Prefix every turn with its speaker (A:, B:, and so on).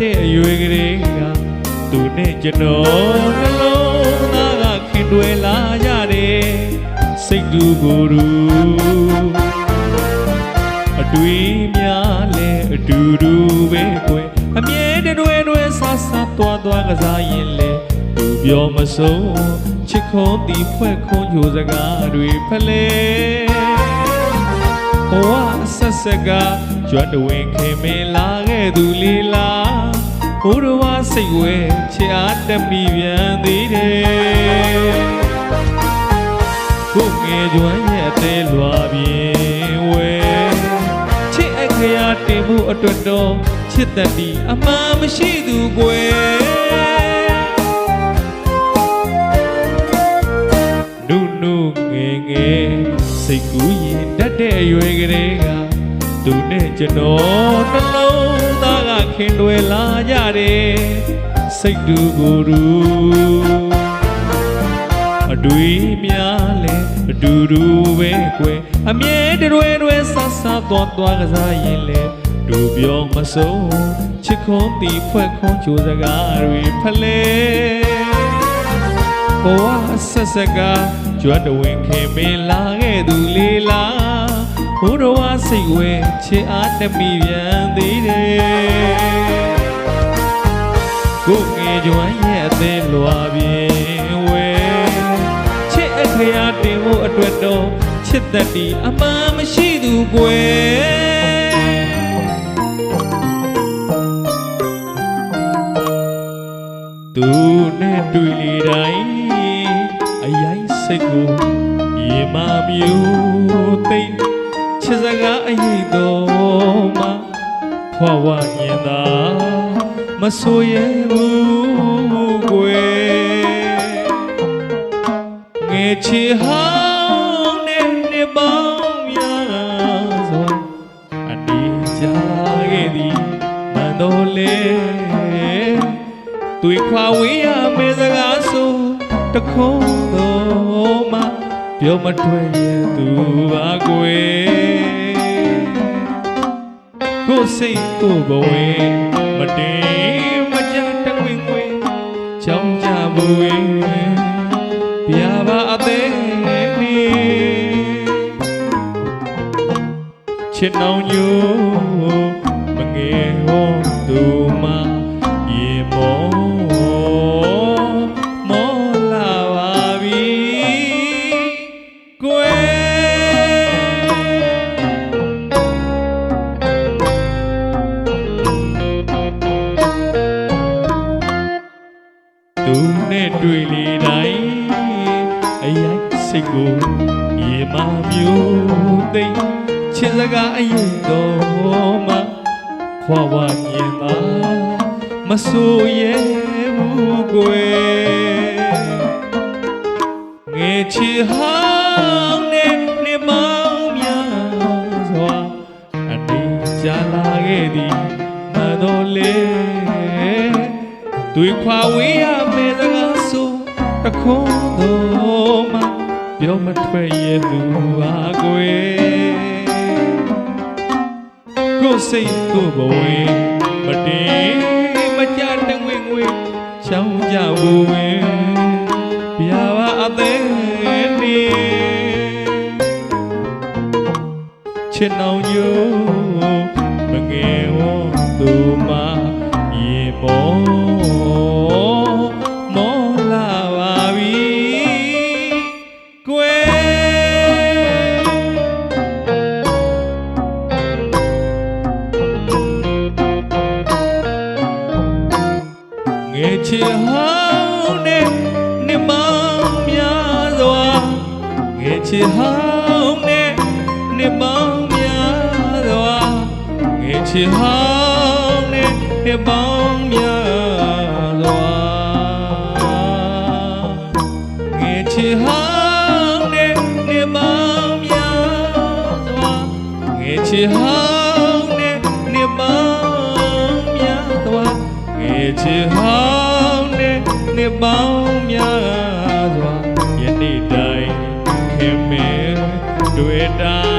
A: တဲ့ရွေကလေးကသူနဲ့ကျွန်တော်နှလုံးသားကခင်တွယ်လာရတယ်စိတ်တူကိုယ်တူအတွေ့များလဲအတူတူပဲကွယ်အမြဲတွေဆာဆာသွားကစားရင်လေသူပြောမဆုံးချစ်ခွန်တီဖွဲ့ခွန်ကြိုစကားတွေဖလဲဘဝဆက်ဆက်ကကြွတဝင်းခင်မင်းလာခဲ့သူလေးလားဘိုးတော်ဝါစိတ်ဝဲချစ်အားတမီပြန်သေးတယ်ကိုငယ်ကျွမ်းရဲ့အသေးလွာပြင်းဝဲချစ်အခရာတင်မှုအတွက်တော့ချစ်တတ်ပြီးအမှန်မရှိသူကွယ်နုငယ်စိတ်ကူးရင်တတ်တဲ့အရွယ်ကလေးကသူနဲ့ကျွန်တော်နှလုံးသားကခင်တွယ်လာကြတယ်စိတ်တူကိုယ်တူအတွေ့များလဲအတူတူပဲကွယ်အမြဲတွေဆာဆာသွားကစားရင်လဲသူပြောမဆုံးချစ်ခွန်တီဖွဲ့ခွန်ကြိုစကားတွေဖလဲဘဝဆက်ဆက်ကကြွတဝင်းခင်မင်းလာခဲ့သူလေးလားဘိုးတော်ဝါစိတ်ဝဲချစ်အားတမီပြန်သေးတယ်ကိုငယ်ကျွမ်းရဲ့အသေးလွာပြင်းဝဲချစ်အခရာတင်ဖို့အတွက်တော့ချစ်တတ်ပြီးအမှန်မရှိသူကွယ်သူနဲ့တွေ့လေတိုင်းအရိုင်းစိတ်ကိုရေမမျိုးသိချစ်စကားအရေးတော်မှာဖွာဝရင်သာမဆိုရဘူးကွယ်ငယ်ချီဟောင်းနဲ့နေပေါင်းများစွာအနေကြခဲ့သည်မန်တော်လေတွေ့ခွာဝေးရမယ့်စကားဆိုတခုံးတော်မှပြောမထွက်ရသူပါကွယ်ကိုစိတ်ကိုဘဝမတင်မကြတဝင်းခွေချောင်းကြဘူးပြပါအသေးနေချစ်နှောင်ညိုမငယ်ဟောသူမှရေမောလာပါပြီကွယ်သူနဲ့တွေ့လေတိုင်းအရိုက်စိတ်ကိုရေမမျိုးသိချစ်စကားအရင်တော်မှခွာဝရင်သာမဆိုရဲဘူးကွယ်ငယ်ချီဟောင်းနဲ့နေမောင်းများစွာအနေကြလာခဲ့သည်မတော်လေတွေ့ခွာဝေးရမယ့်စကားဆိုတခုံးတော်မှပြောမထွက်ရသူပါကွယ်ကိုစိတ်ကိုဘဝမတင်မကြတဝင်းငွေချောင်းကြဘူးဝင်ပြပါအသေးနေချစ်နှောင်ညိုမငယ်ဝသူမရေမောလာပါပြီကွယ်ငယ်ချစ်ဟောင်းနဲ့နေမောင်းများစွာငယ်ချစ်ဟောင်းနဲ့နေမောင်းများစွာငယ်ချစ်ဟောင်းနဲ့နေမောင်းများစွာငယ်ချစ်ဟောင်းနဲ့နေမောင်းများစွာငယ်ချစ်ဟောင်းနဲ့နေမောင်းများစွာငယ်ချစ်ဟောင်းနဲ့နေပေါင်းများစွာယနေ့တိုင်းခင်မင်းတွေ့တာ